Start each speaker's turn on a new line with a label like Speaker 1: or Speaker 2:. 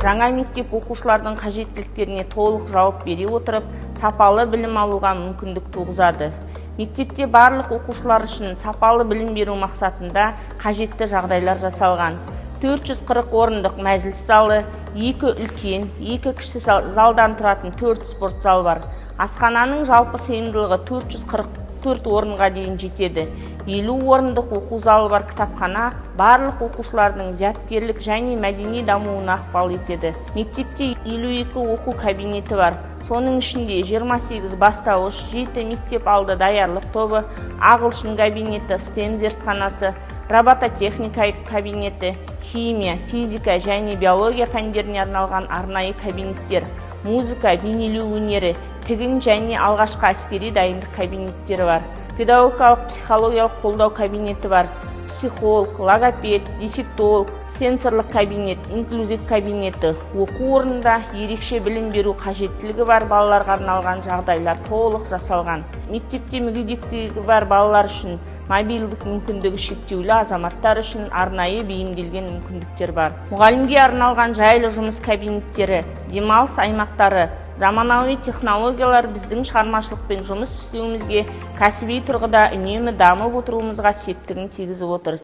Speaker 1: жаңа мектеп оқушылардың қажеттіліктеріне толық жауап бере отырып, сапалы білім алуға мүмкіндік туғызады. Мектепте барлық оқушылар үшін сапалы білім беру мақсатында қажетті жағдайлар жасалған. 440 орындық мәжіліс залы, 2 үлкен, 2 кіші залдан тұратын 4 спорт зал бар. Асхананың жалпы сыйымдылығы 444 орынға дейін жетеді. 50 орындық оқу залы бар кітапхана барлық оқушылардың зияткерлік және мәдени дамуына ықпал етеді. Мектепте 52 оқу кабинеті бар. Соның ішінде 28 бастауыш, 7 мектеп алды даярлық тобы, ағылшын кабинеті, STEM зертханасы, робототехника кабинеті, химия, физика және биология пәндеріне арналған арнайы кабинеттер, музыка, бейнелеу өнері, тігін және алғашқы әскери дайындық кабинеттері бар. Педагогикалық психологиялық қолдау кабинеті бар. Психолог, логопед, дефектолог, сенсорлық кабинет, инклюзив кабинеті. Оқу орнында ерекше білім беру қажеттілігі бар балаларға арналған жағдайлар толық жасалған. Мектепте мүгедектігі бар балалар үшін мобильдік мүмкіндігі шектеулі азаматтар үшін арнайы бейімделген мүмкіндіктер бар. Мұғалімге арналған жайлы жұмыс кабинеттері, демалыс аймақтары, заманауи технологиялар біздің шығармашылықпен жұмыс істеуімізге, кәсіби тұрғыда үнемі дамып отыруымызға септігін тигізіп отыр.